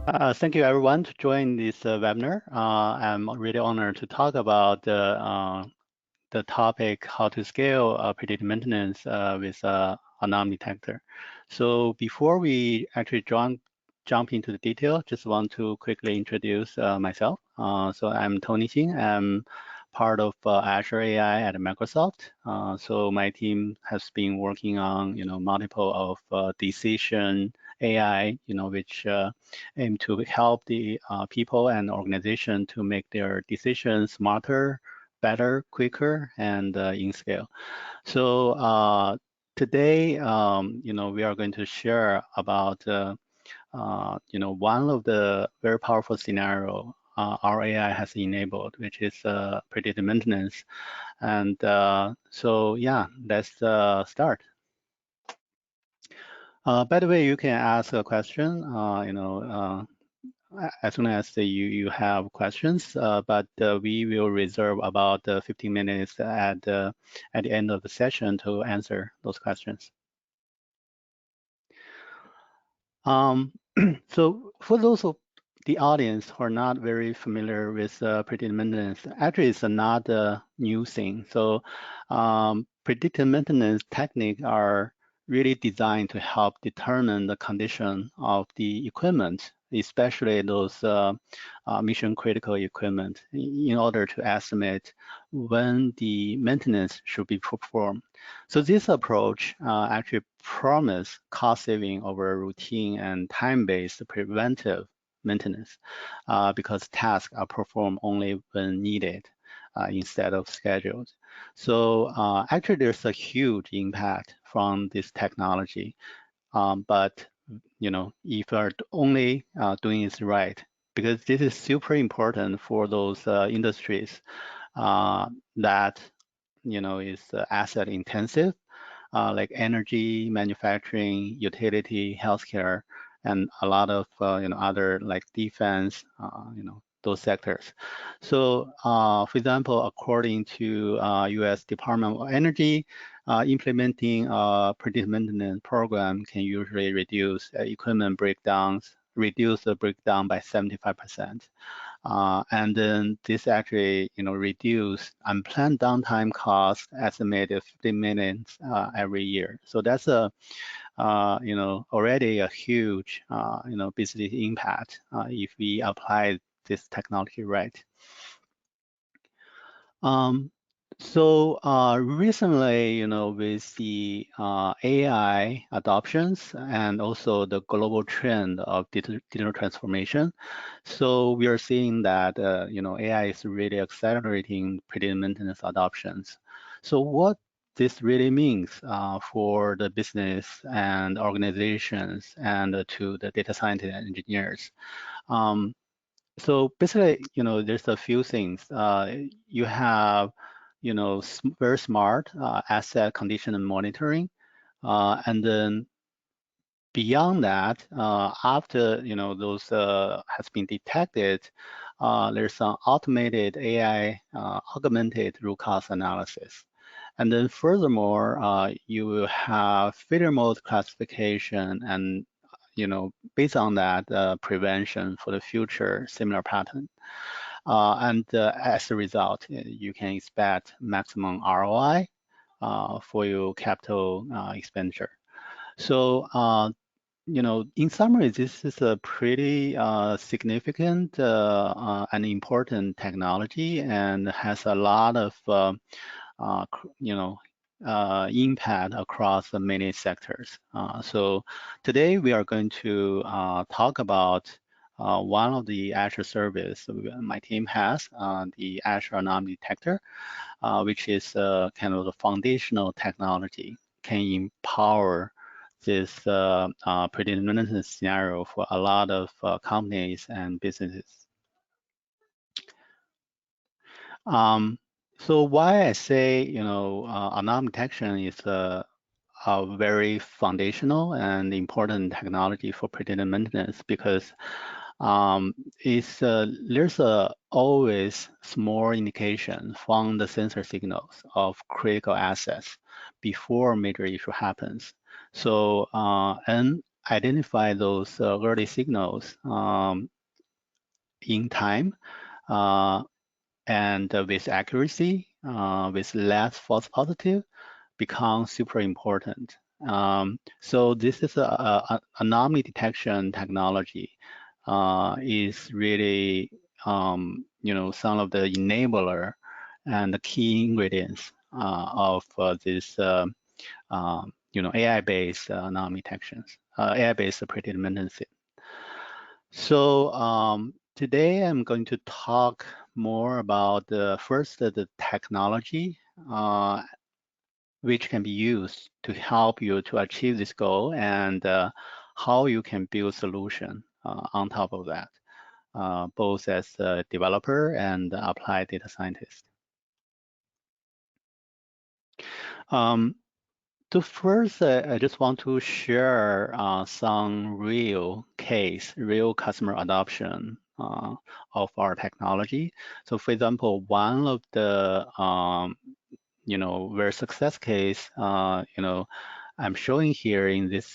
Thank you everyone to join this webinar. I'm really honored to talk about the topic how to scale predictive maintenance with Anomaly detector. So before we actually jump into the detail, just want to quickly introduce myself. So I'm Tony Xin. I'm part of Azure AI at Microsoft. So my team has been working on multiple of decision AI, which aim to help the people and organization to make their decisions smarter, better, quicker, and in scale. So today, we are going to share about, one of the very powerful scenario our AI has enabled, which is predictive maintenance. And so, yeah, let's start. By the way, you can ask a question, as soon as you have questions, but we will reserve about 15 minutes at the end of the session to answer those questions. So for those of the audience who are not very familiar with predictive maintenance, actually it's not a new thing. So predictive maintenance techniques are really designed to help determine the condition of the equipment, especially those mission critical equipment, in order to estimate when the maintenance should be performed. So this approach actually promise cost saving over routine and time-based preventive maintenance because tasks are performed only when needed instead of scheduled. So actually there's a huge impact from this technology, but if you're only doing it right, because this is super important for those industries that is asset intensive, like energy, manufacturing, utility, healthcare, and a lot of other like defense, those sectors. So, for example, according to U.S. Department of Energy, implementing a predictive maintenance program can usually reduce equipment breakdowns, reduce the breakdown by 75%. And then this actually, reduce unplanned downtime cost estimated 50 minutes every year. So that's already a huge, business impact if we apply this technology right. So recently, with the AI adoptions and also the global trend of digital transformation, so we are seeing that AI is really accelerating predictive maintenance adoptions. So what this really means for the business and organizations and to the data scientists and engineers. So basically, there's a few things. You have, very smart asset condition and monitoring, and then beyond that, after those has been detected, there's some automated AI augmented root cause analysis. And then furthermore, you will have failure mode classification and based on that, prevention for the future similar pattern. And as a result, you can expect maximum ROI for your capital expenditure. So, in summary, this is a pretty significant and important technology and has a lot of, impact across the many sectors. So today we are going to talk about one of the Azure service my team has, the Azure Arm Detector, which is kind of the foundational technology, can empower this predictive maintenance scenario for a lot of companies and businesses. So why I say, anomaly detection is a very foundational and important technology for predictive maintenance because there's always small indication from the sensor signals of critical assets before major issue happens. So and identify those early signals in time and with accuracy, with less false positive, becomes super important. So this is a anomaly detection technology is really, some of the enabler and the key ingredients of this, AI-based anomaly detections, AI-based predictive maintenance. So today I'm going to talk more about the technology which can be used to help you to achieve this goal, and how you can build solution on top of that, both as a developer and applied data scientist. So first, I just want to share some real customer adoption of our technology. So for example, one of the very success case, I'm showing here in this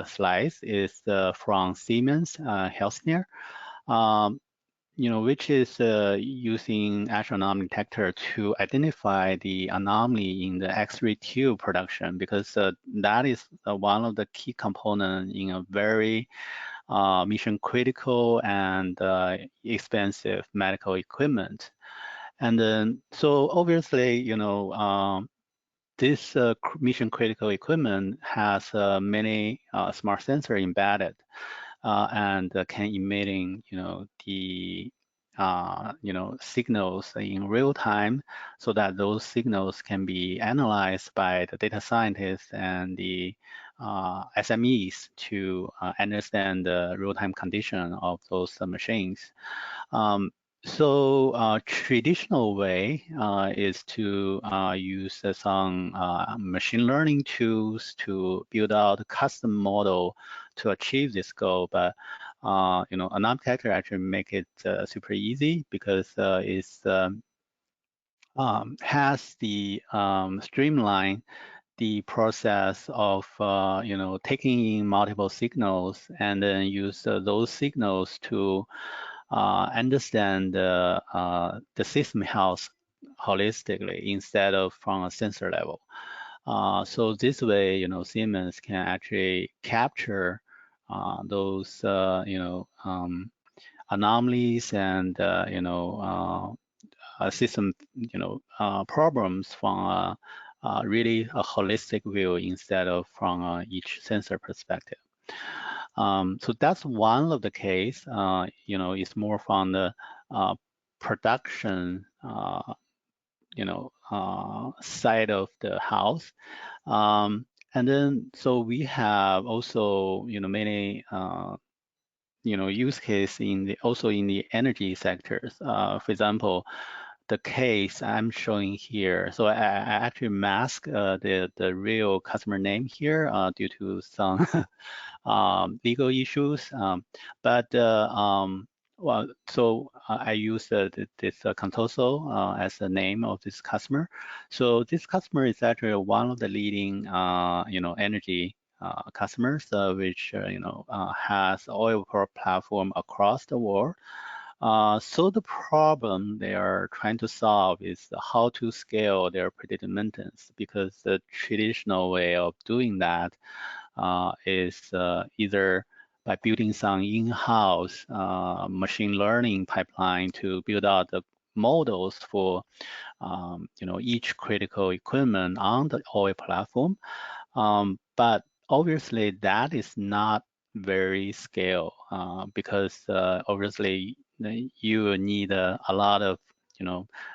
slides is from Siemens Healthineers, which is using Azure Arm Detector to identify the anomaly in the X-ray tube production, because that is one of the key components in a very mission critical and expensive medical equipment. And then, so obviously, this mission critical equipment has many smart sensors embedded and can emitting, the signals in real time, so that those signals can be analyzed by the data scientists and the SMEs to understand the real-time condition of those machines. So traditional way is to use some machine learning tools to build out a custom model to achieve this goal. But Anomaly Detector actually make it super easy, because it's has the streamline the process of taking in multiple signals and then use those signals to understand the system health holistically instead of from a sensor level. So this way, Siemens can actually capture those, anomalies and, system, problems from really a holistic view instead of from each sensor perspective. So that's one of the case. It's more from the production, side of the house. And then, so we have also, many, use case also in the energy sectors. For example, the case I'm showing here. So I actually mask the real customer name here due to some legal issues. I use this Contoso as the name of this customer. So this customer is actually one of the leading, energy customers, which has oil platform across the world. So the problem they are trying to solve is how to scale their predictive maintenance, because the traditional way of doing that is either by building some in-house machine learning pipeline to build out the models for each critical equipment on the oil platform. But obviously that is not very scale because obviously you need a lot of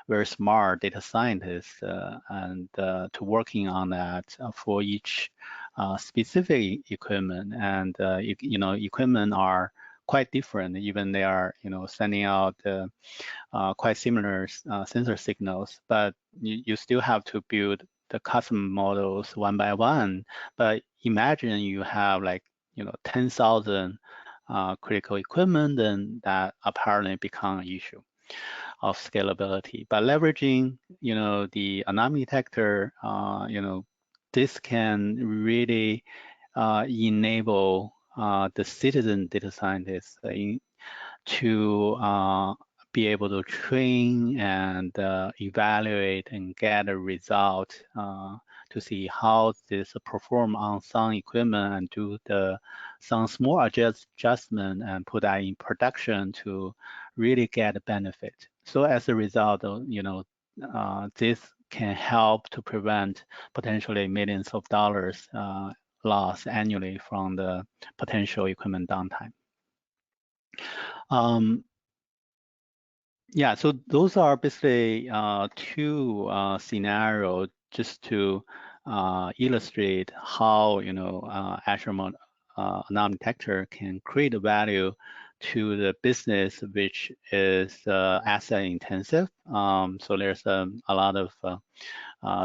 very smart data scientists and to working on that for each specific equipment, and equipment are quite different, even they are sending out quite similar sensor signals, but you still have to build the custom models one by one. But imagine you have like 10,000 critical equipment, then that apparently become an issue of scalability. But leveraging the anomaly detector, this can really enable the citizen data scientists to be able to train and evaluate and get a result to see how this perform on some equipment and do some small adjustment and put that in production to really get a benefit. So as a result, this can help to prevent potentially millions of dollars loss annually from the potential equipment downtime. Yeah, so those are basically two scenarios just to illustrate how Azure Anomaly Detector can create a value to the business which is asset intensive. So there's a lot of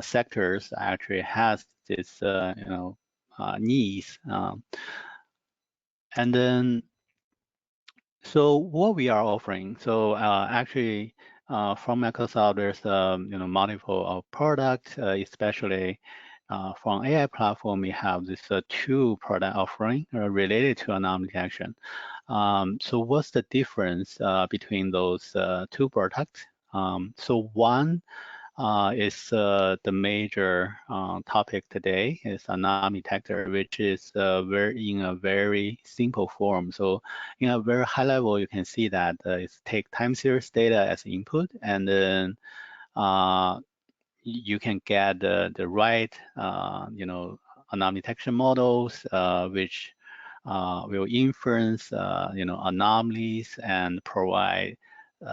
sectors actually has this needs, and then. So what we are offering, so actually from Microsoft, there's multiple of products, especially from AI platform, we have this two product offering related to anomaly detection. So what's the difference between those two products? So one is the major topic today is Anomaly Detector, which is in a very simple form. So in a very high level, you can see that it's take time series data as input, and then you can get the right anomaly detection models, which will inference anomalies and provide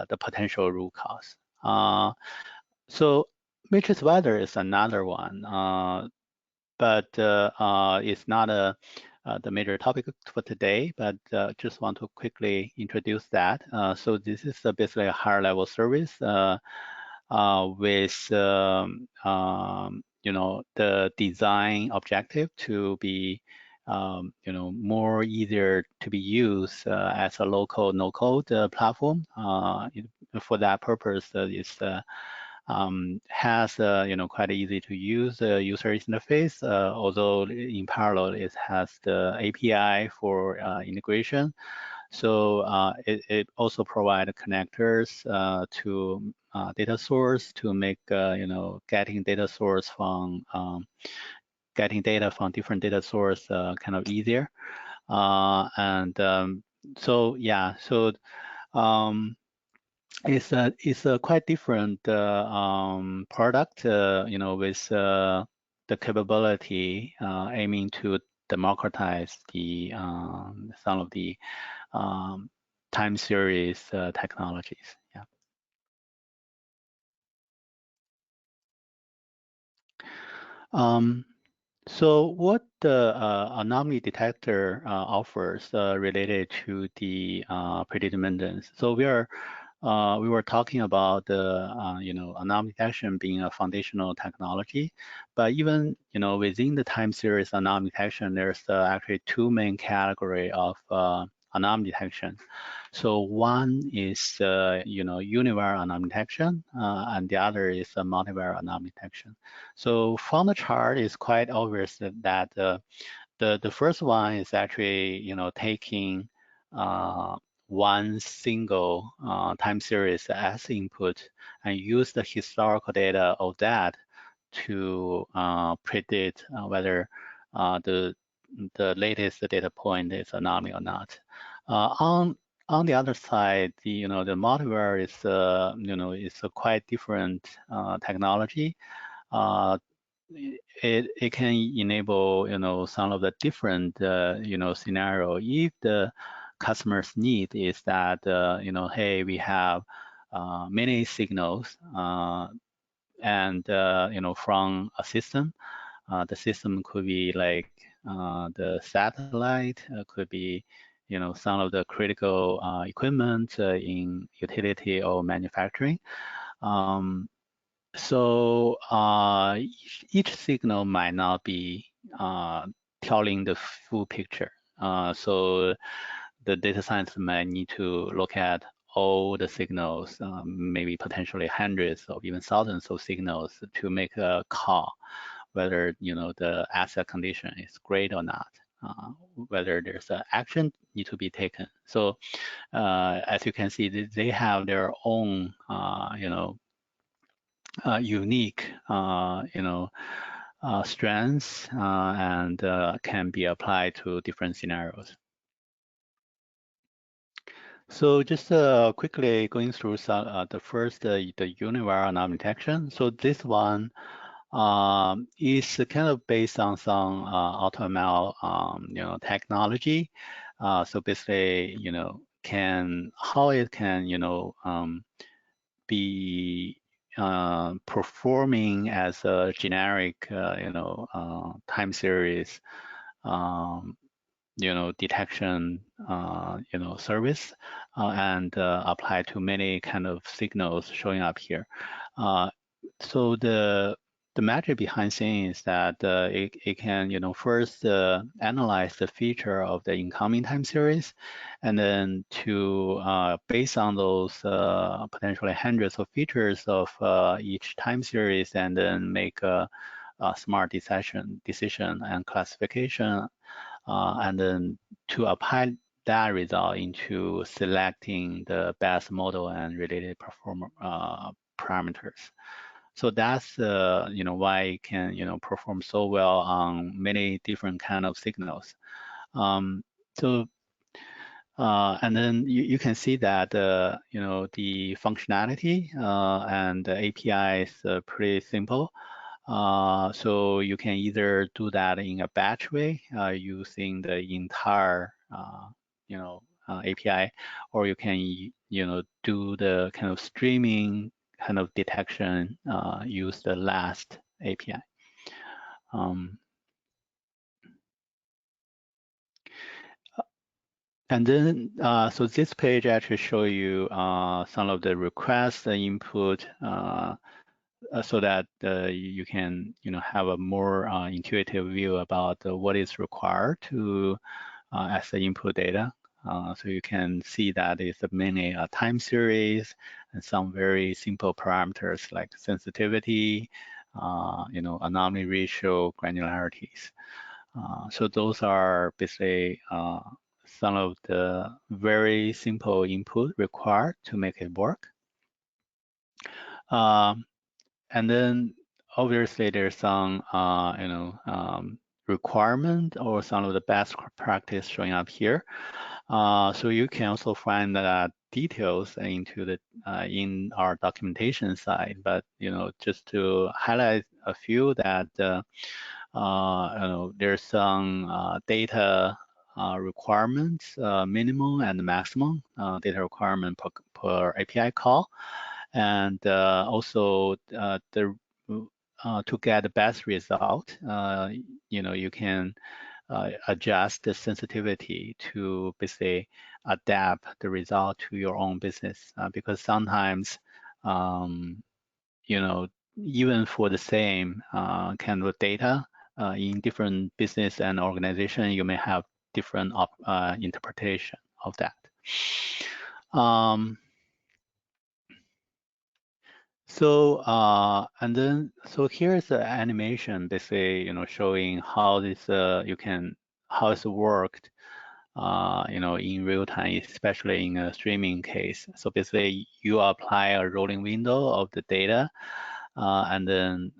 the potential root cause. So matrix weather is another one, but it's not the major topic for today, but just want to quickly introduce that. So this is basically a higher level service with the design objective to be more easier to be used as a local no-code platform. For that purpose, it's has quite easy to use user interface, although in parallel it has the API for integration. So it also provides connectors to data source to make getting data from different data source kind of easier. So yeah, so it's a quite different product, with the capability aiming to democratize the some of the time series technologies. Yeah. So what the anomaly detector offers related to the predictive maintenance. So we were talking about the anomaly detection being a foundational technology, but even within the time series anomaly detection, there's actually two main category of anomaly detection. So one is univariate anomaly detection, and the other is multivariate anomaly detection. So from the chart, it's quite obvious that the first one is actually taking one single time series as input and use the historical data of that to predict whether the latest data point is anomaly or not. On the other side, the multivariate is a quite different technology. It can enable some of the different scenario. If the customer's need is that hey, we have many signals and from a system. The system could be like the satellite, could be some of the critical equipment in utility or manufacturing. So each signal might not be telling the full picture. So the data science might need to look at all the signals, maybe potentially hundreds or even thousands of signals to make a call whether the asset condition is great or not. whether there's an action need to be taken. So as you can see, they have their own, unique, strengths and can be applied to different scenarios. So just quickly going through some, the first, the Univariate anomaly detection. So this one is kind of based on some AutoML, technology. So basically, how it can, be performing as a generic, time series, detection, service, and apply to many kind of signals showing up here. So the magic behind things is that it can, first analyze the feature of the incoming time series, and then to based on those potentially hundreds of features of each time series, and then make a smart decision and classification, and then to apply that result into selecting the best model and related parameters. So that's why it can perform so well on many different kind of signals. So and then you can see that the functionality and the API is pretty simple. So you can either do that in a batch way using the entire API, or you can do the kind of streaming kind of detection, use the last API. And then, so this page actually show you some of the requests, the input, so that you can have a more intuitive view about what is required to as the input data. So you can see that it's mainly a time series and some very simple parameters like sensitivity, anomaly ratio, granularities. So those are basically some of the very simple input required to make it work. And then obviously there's some, requirement or some of the best practice showing up here. So you can also find that details into the in our documentation side. But just to highlight a few that there's some data requirements, minimum and maximum data requirement per API call. And also to get the best result, you can adjust the sensitivity to basically adapt the result to your own business, because sometimes even for the same kind of data in different business and organization, you may have different interpretation of that. So so here's the animation basically showing how this how it's worked in real time, especially in a streaming case. So basically you apply a rolling window of the data, and then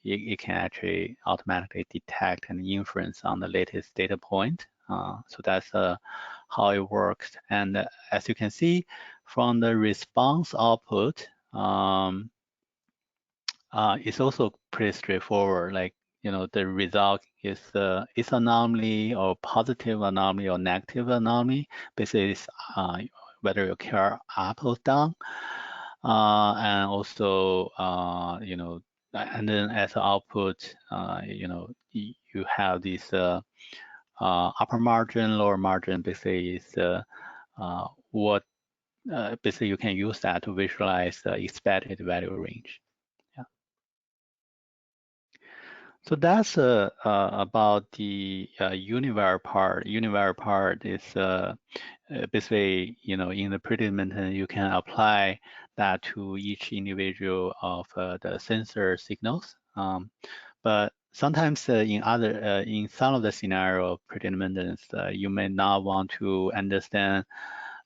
it can actually automatically detect and inference on the latest data point. So that's how it works. And as you can see from the response output, it's also pretty straightforward. Like the result is anomaly or positive anomaly or negative anomaly. Basically, it's whether you care up or down, and also and then as output, you have this upper margin, lower margin. Basically, is what basically you can use that to visualize the expected value range. Yeah. So that's about the univariate part. Univariate part is basically, in the predictive maintenance, you can apply that to each individual of the sensor signals. But sometimes in some of the scenario of predictive maintenance, you may not want to understand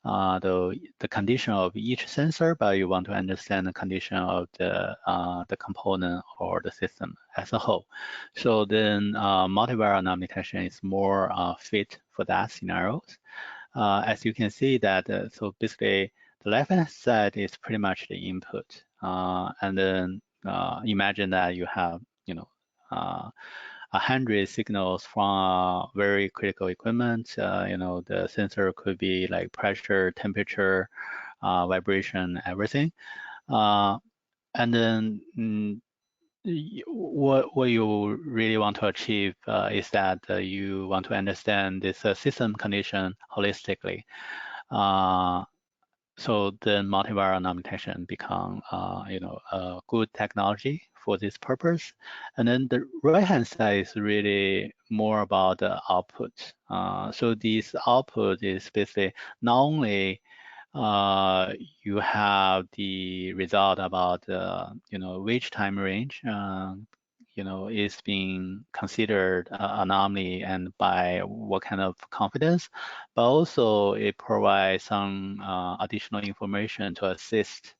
the condition of each sensor, but you want to understand the condition of the component or the system as a whole. So then multivariate anomaly detection is more fit for that scenarios. As you can see that, so basically the left-hand side is pretty much the input. And then imagine that you have, 100 signals from very critical equipment. The sensor could be like pressure, temperature, vibration, everything. And then what you really want to achieve is that you want to understand this system condition holistically. So then multivariate anomaly detection become, a good technology for this purpose. And then the right-hand side is really more about the output. So this output is basically not only you have the result about, which time range, is being considered anomaly and by what kind of confidence, but also it provides some additional information to assist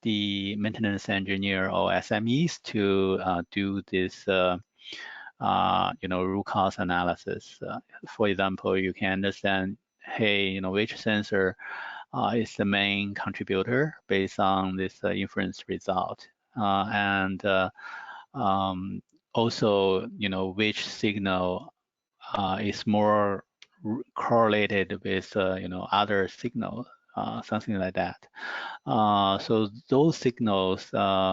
the maintenance engineer or SMEs to do this, root cause analysis. For example, you can understand, hey, which sensor is the main contributor based on this inference result, and also, which signal is more correlated with, other signals, something like that. So those signals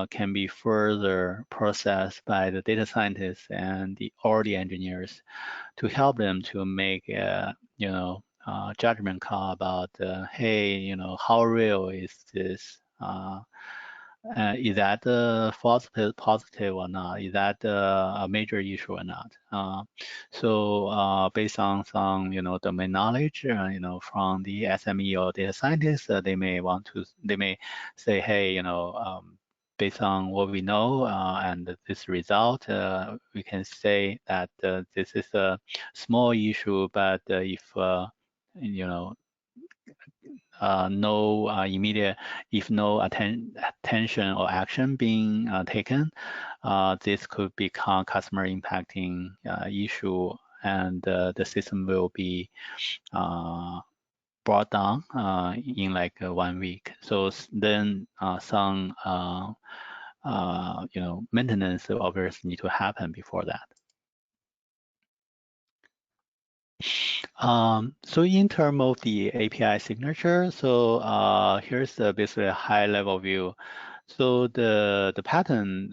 can be further processed by the data scientists and or the engineers to help them to make judgment call about, hey, how real is this? Is that positive or not? Is that a major issue or not? So based on some, domain knowledge, from the SME or data scientists, they may say, hey, based on what we know and this result, we can say that this is a small issue, but if no immediate, if no attention or action being taken, this could become customer impacting issue, and the system will be brought down in like 1 week. So then some maintenance obviously need to happen before that. So in terms of the API signature, so here's basically a high-level view. So the pattern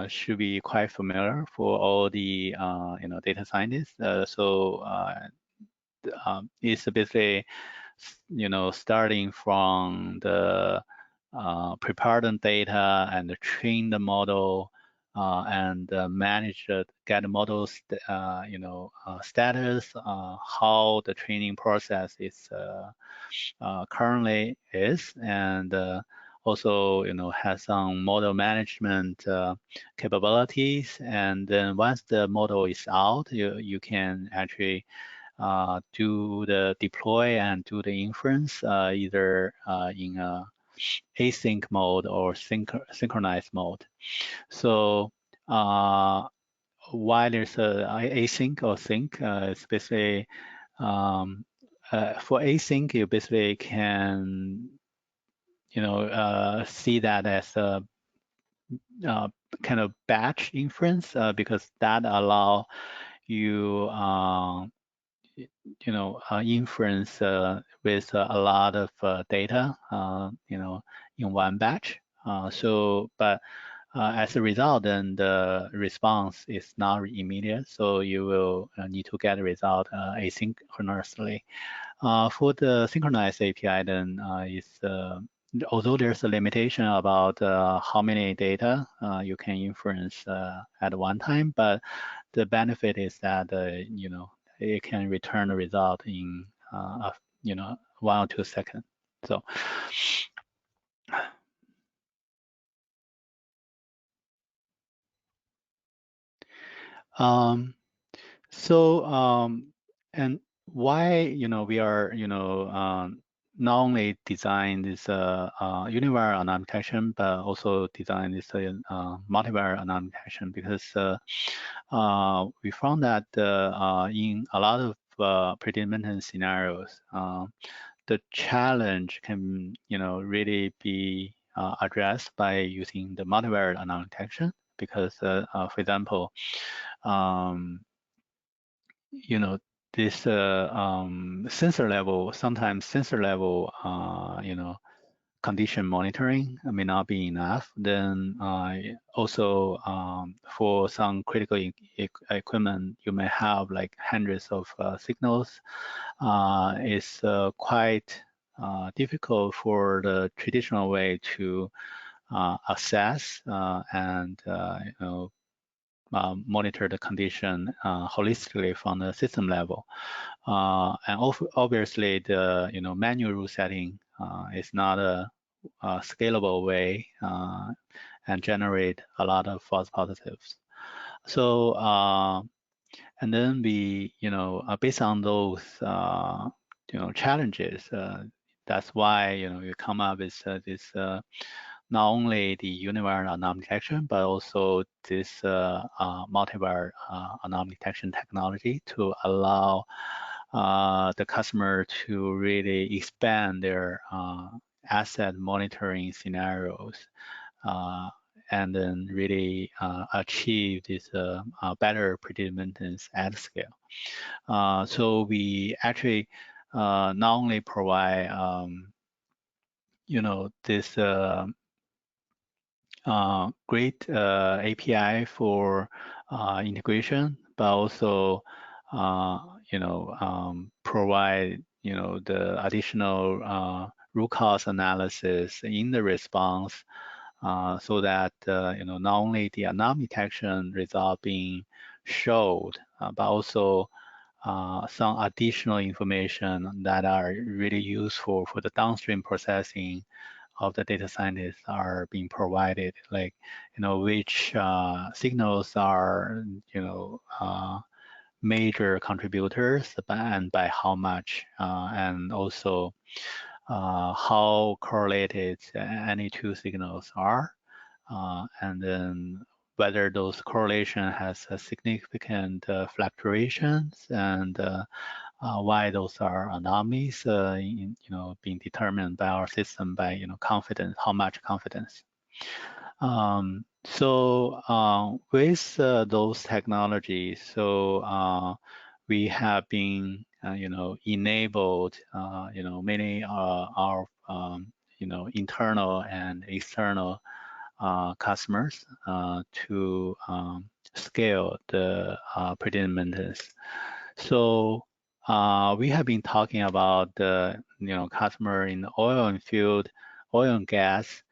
should be quite familiar for all the data scientists. It's basically starting from the prepared data and train the model and manage get the models status, how the training process is currently is, and also has some model management capabilities. And then once the model is out, you can actually do the deploy and do the inference either in a async mode or synchronized mode. So why there's a async or sync, it's basically for async, you basically can see that as a kind of batch inference because that allow you inference with a lot of data, in one batch. But as a result, then the response is not immediate. So you will need to get the result asynchronously. For the synchronized API, then although there's a limitation about how many data you can inference at one time, but the benefit is that it can return a result in 1 or 2 seconds. So And why, we are, not only design this univariate anomaly detection, but also design this multivariate anomaly detection, because we found that in a lot of predictive maintenance scenarios, the challenge can, really be addressed by using the multivariate anomaly detection, because, for example, this sensor level, sometimes sensor level, condition monitoring may not be enough. Then also for some critical equipment, you may have like hundreds of signals. It's quite difficult for the traditional way to assess and monitor the condition holistically from the system level. And obviously, the manual rule setting is not a scalable way and generate a lot of false positives. So and then we, based on those challenges, that's why we come up with this not only the univariate anomaly detection, but also this multivariate anomaly detection technology to allow the customer to really expand their asset monitoring scenarios and then really achieve this better predictive maintenance at scale. So we actually not only provide this great API for integration, but also provide the additional root cause analysis in the response, so that not only the anomaly detection result being showed, but also some additional information that are really useful for the downstream processing of the data scientists are being provided, like which signals are major contributors and by how much, and also how correlated any two signals are, and then whether those correlation has a significant fluctuations, and why those are anomalies, being determined by our system by confidence, how much confidence. So with those technologies, so we have been enabled many our internal and external customers to scale the predictive maintenance. So we have been talking about the customer in the oil and gas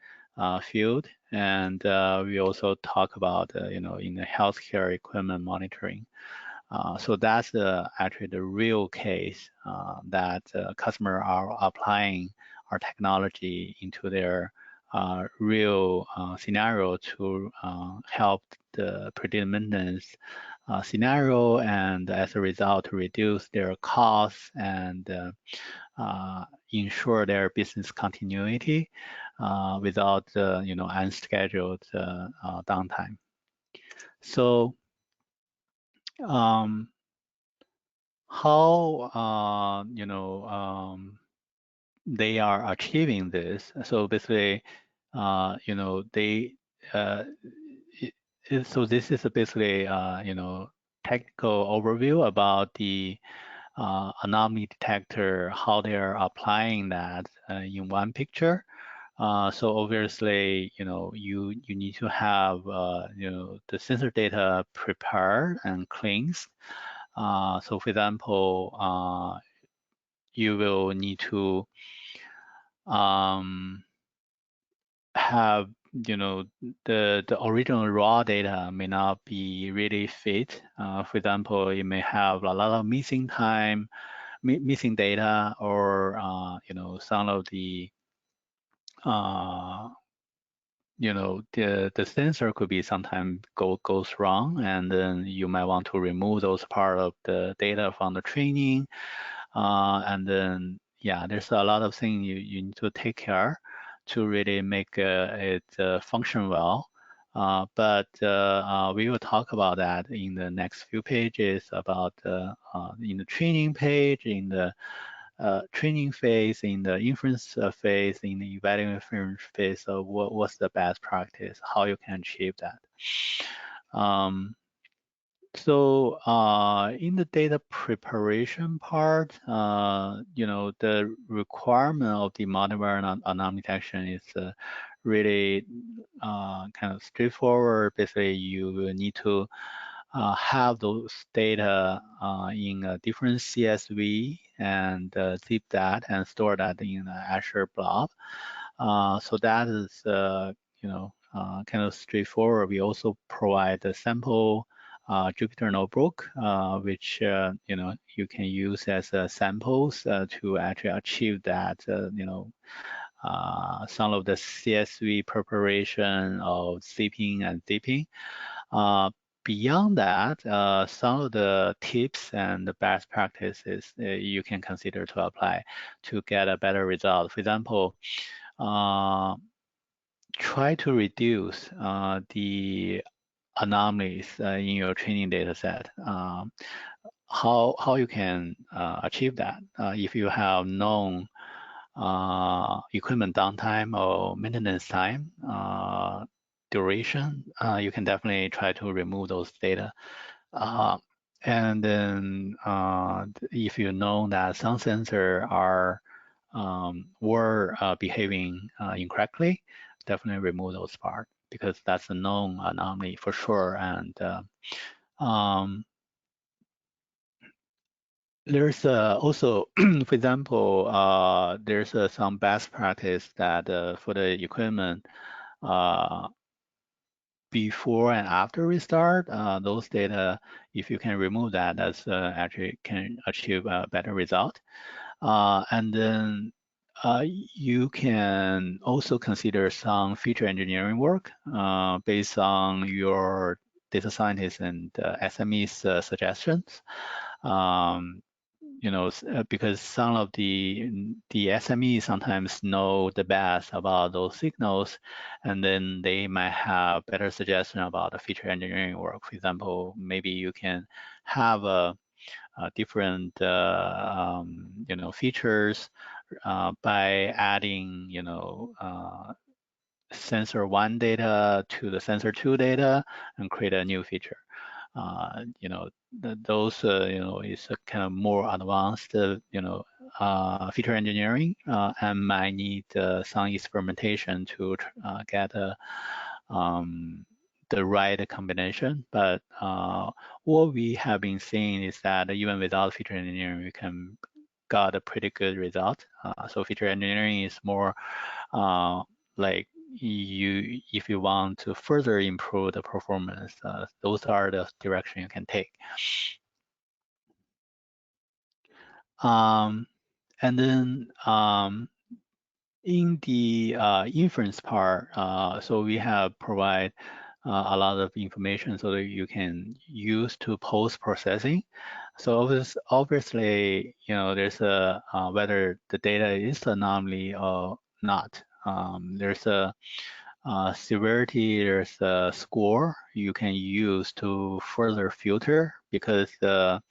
field, and we also talk about in the healthcare equipment monitoring. So that's actually the real case that customers are applying our technology into their real scenario to help the predictive maintenance scenario, and as a result to reduce their costs and ensure their business continuity without unscheduled downtime. So how they are achieving this? So basically, they so this is basically technical overview about the anomaly detector, how they are applying that in one picture. So obviously, you need to have the sensor data prepared and cleansed. So for example, you will need to have the original raw data may not be really fit. For example, it may have a lot of missing time, missing data, or some of the the sensor could be sometimes goes wrong, and then you might want to remove those part of the data from the training. And then, yeah, there's a lot of things you need to take care to really make it function well. But we will talk about that in the next few pages about in the training page, in the training phase, in the inference phase, in the evaluation phase. So what's the best practice, how you can achieve that. So in the data preparation part, the requirement of the multivariate anomaly detection is really kind of straightforward. Basically, you will need to have those data in a different CSV and zip that and store that in Azure blob. So that is, kind of straightforward. We also provide a sample Jupyter notebook, which you can use as samples to actually achieve that. Some of the CSV preparation of zipping and zipping. Beyond that, some of the tips and the best practices you can consider to apply to get a better result. For example, try to reduce the anomalies in your training data set. How you can achieve that? If you have known equipment downtime or maintenance time duration, you can definitely try to remove those data. And then if you know that some sensors were behaving incorrectly, definitely remove those parts because that's a known anomaly for sure. And there's also, for example, there's some best practice that for the equipment before and after restart, those data, if you can remove that, that's actually can achieve a better result. And then you can also consider some feature engineering work based on your data scientists and SMEs suggestions. Because some of the SMEs sometimes know the best about those signals, and then they might have better suggestion about the feature engineering work. For example, maybe you can have a different features by adding sensor 1 data to the sensor 2 data and create a new feature. Those is a kind of more advanced feature engineering and might need some experimentation to get the right combination. But what we have been seeing is that even without feature engineering, we can got a pretty good result. So feature engineering is more like if you want to further improve the performance, those are the direction you can take. And then in the inference part, so we have provide a lot of information so that you can use to post-processing. So obviously, there's a whether the data is anomaly or not. There's a severity, there's a score you can use to further filter because the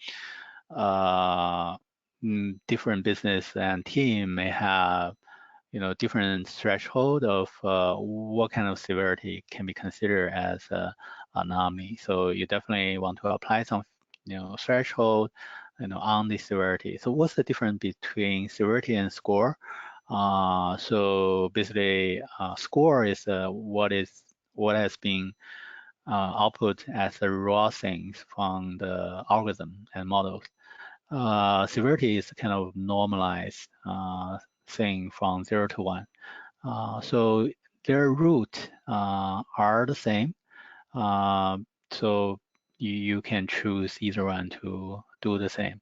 different business and team may have different threshold of what kind of severity can be considered as anomaly. So you definitely want to apply some threshold on the severity. So what's the difference between severity and score? So basically, score is what has been output as the raw things from the algorithm and models. Severity is kind of normalized thing from 0 to 1. So their root are the same. So you can choose either one to do the same.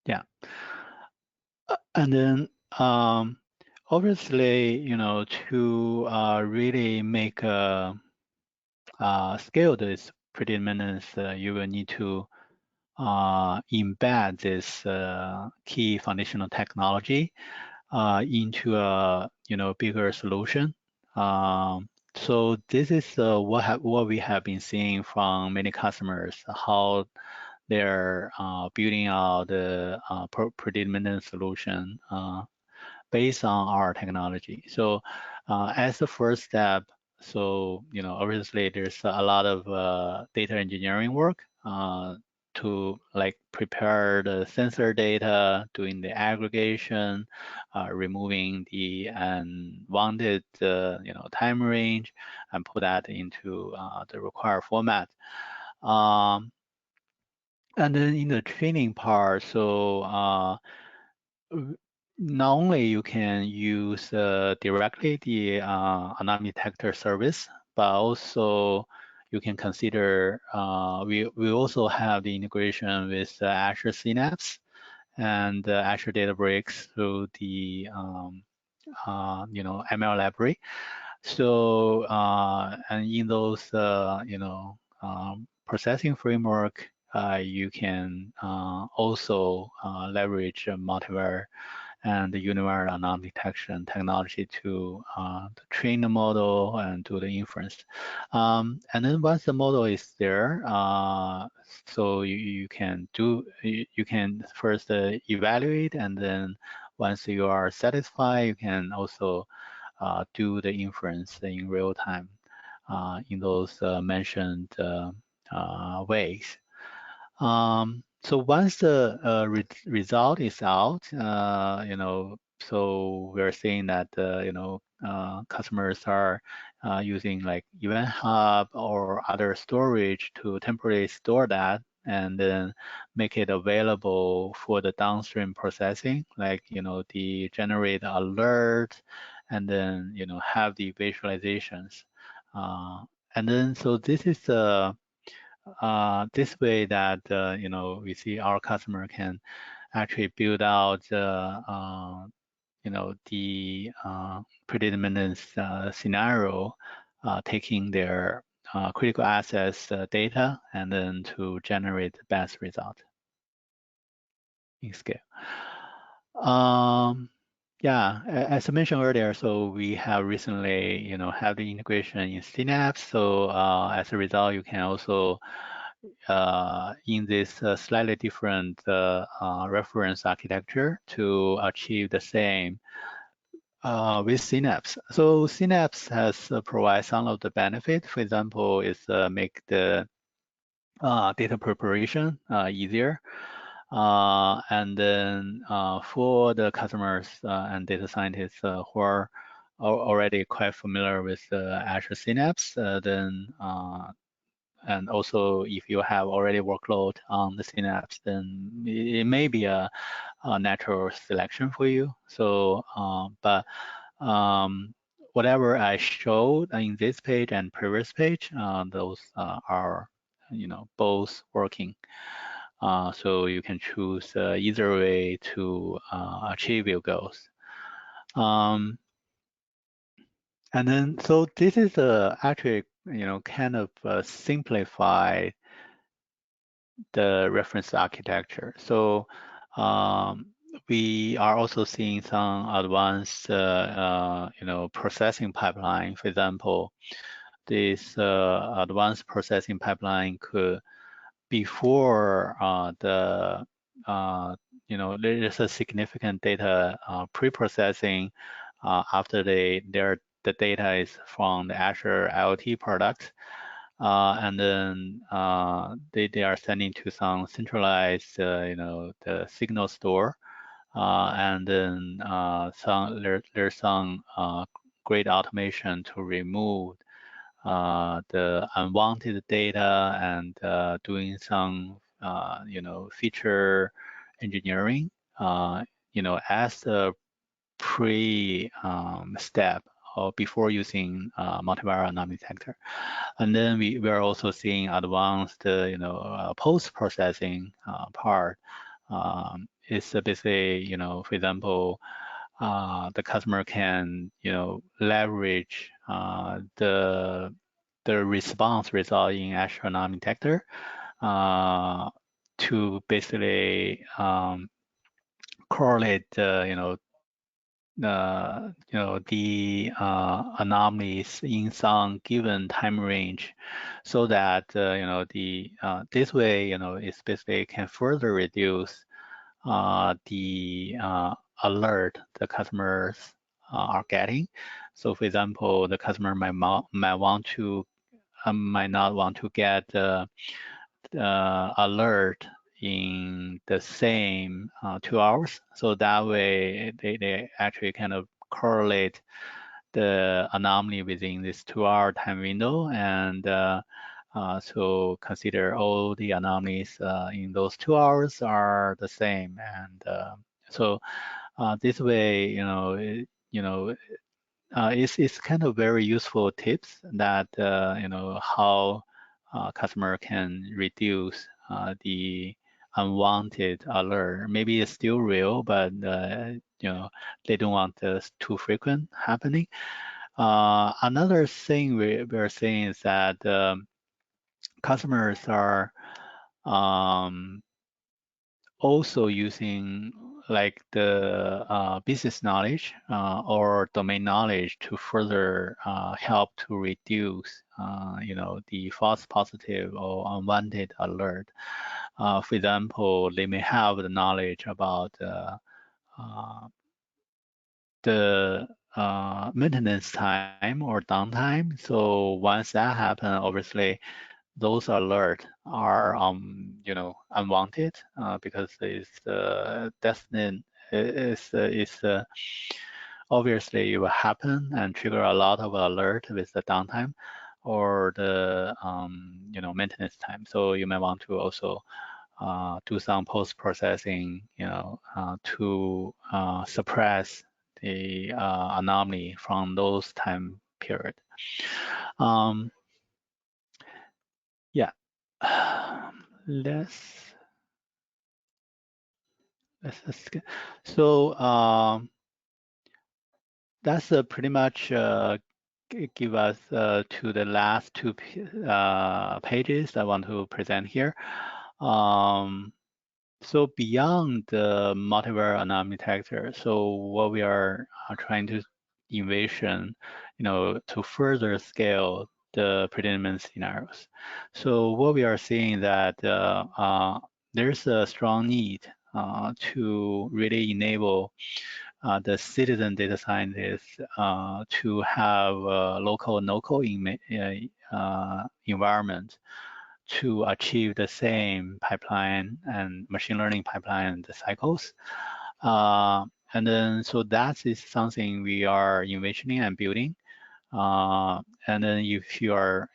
Yeah. And then Obviously, to really make scale this predictive maintenance, you will need to embed this key foundational technology into a bigger solution. So this is what we have been seeing from many customers, how they're building out the predictive maintenance solution based on our technology. So as the first step, so obviously there's a lot of data engineering work to like prepare the sensor data, doing the aggregation, removing the unwanted time range, and put that into the required format. And then in the training part, so not only you can use directly the Anomaly Detector service, but also you can consider, we also have the integration with Azure Synapse and Azure Databricks through the ML library. So and in those processing framework, you can also leverage multivariate and the univariate anomaly detection technology to train the model and do the inference. And then once the model is there, so you can first evaluate, and then once you are satisfied, you can also do the inference in real time in those mentioned ways. So once the result is out, so we're seeing that customers are using like Event Hub or other storage to temporarily store that and then make it available for the downstream processing, like the generate alert, and then have the visualizations, and then so this is this way that we see our customer can actually build out the predictive maintenance scenario, taking their critical access data and then to generate the best result in scale. Yeah, as I mentioned earlier, so we have recently, have the integration in Synapse. So as a result, you can also in this slightly different reference architecture to achieve the same with Synapse. So Synapse has provide some of the benefits. For example, is make the data preparation easier. And then for the customers and data scientists who are already quite familiar with Azure Synapse, then and also if you have already workload on the Synapse, then it may be a natural selection for you. So, but whatever I showed in this page and previous page, those are both working. So you can choose either way to achieve your goals. And then, so this is actually, kind of simplify the reference architecture. So we are also seeing some advanced, processing pipeline. For example, this advanced processing pipeline could, before there's a significant data pre-processing after the data is from the Azure IoT products. And then they are sending to some centralized, the signal store, and then there's some great automation to remove the unwanted data and doing some, feature engineering, as a pre-step or before using multivariate anomaly detector. And then we are also seeing advanced, post-processing part. It's basically, for example, the customer can, leverage the response result in Azure Arm Detector to basically correlate, the anomalies in some given time range, so that this way, it basically can further reduce the alert the customers are getting. So, for example, the customer might not want to get alert in the same 2 hours. So that way they actually kind of correlate the anomaly within this 2-hour time window, and so consider all the anomalies in those 2 hours are the same. And so this way, it's kind of very useful tips that how customer can reduce the unwanted alert. Maybe it's still real, but they don't want this too frequent happening. Another thing we're seeing is that customers are also using like the business knowledge or domain knowledge to further help to reduce, the false positive or unwanted alert. For example, they may have the knowledge about the maintenance time or downtime. So once that happens, obviously those alerts are unwanted because it's destined is obviously it will happen and trigger a lot of alert with the downtime or the maintenance time. So you may want to also do some post-processing, to suppress the anomaly from those time period. Yeah, let's so that's pretty much give us to the last two pages I want to present here. So beyond the multivariate anomaly detector, so what we are trying to envision, to further scale the predictive maintenance scenarios. So what we are seeing that there's a strong need to really enable the citizen data scientists to have a local and no-code environment to achieve the same pipeline and machine learning pipeline cycles. And then, so that is something we are envisioning and building. And then if you are,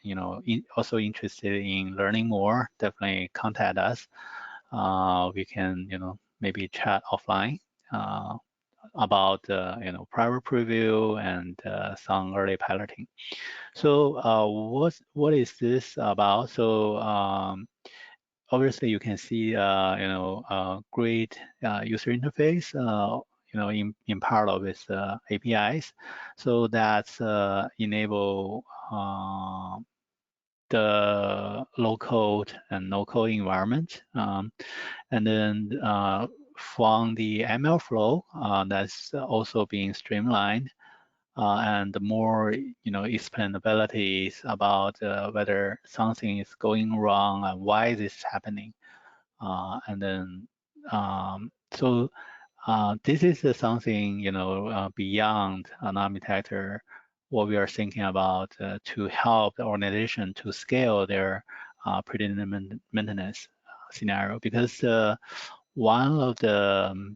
also interested in learning more, definitely contact us. We can, maybe chat offline about, private preview and some early piloting. So what is this about? So obviously you can see, great user interface, in part of its APIs. So that's enable the low code and no code environment. And then from the ML flow, that's also being streamlined. And more, explainabilities about whether something is going wrong and why this is happening. And then, so this is something, beyond Anomaly Detector, what we are thinking about to help the organization to scale their predictive maintenance scenario. Because one of the,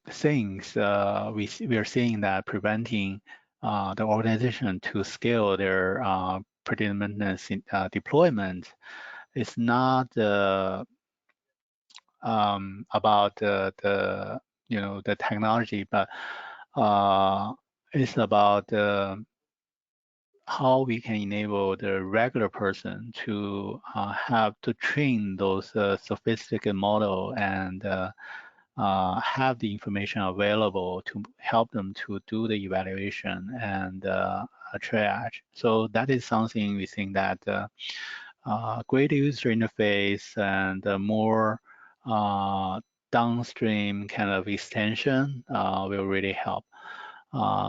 things we are seeing that preventing the organization to scale their predictive maintenance deployment is not about the technology, but it's about how we can enable the regular person to have to train those sophisticated model and have the information available to help them to do the evaluation and triage. So that is something we think that great user interface and more downstream kind of extension will really help.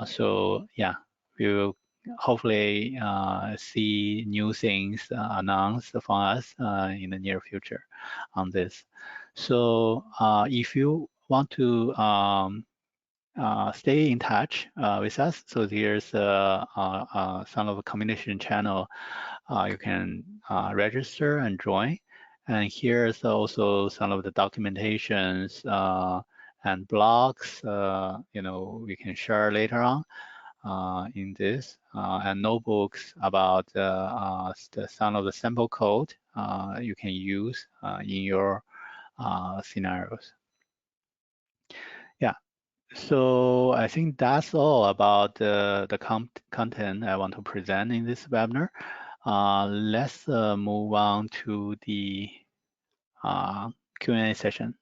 So yeah, we'll hopefully see new things announced from us in the near future on this. So if you want to stay in touch with us, so there's some of a communication channel you can register and join. And here's also some of the documentations and blogs, we can share later on in this, and notebooks about some of the sample code you can use in your scenarios. Yeah, so I think that's all about the content I want to present in this webinar. Let's move on to the Q&A session.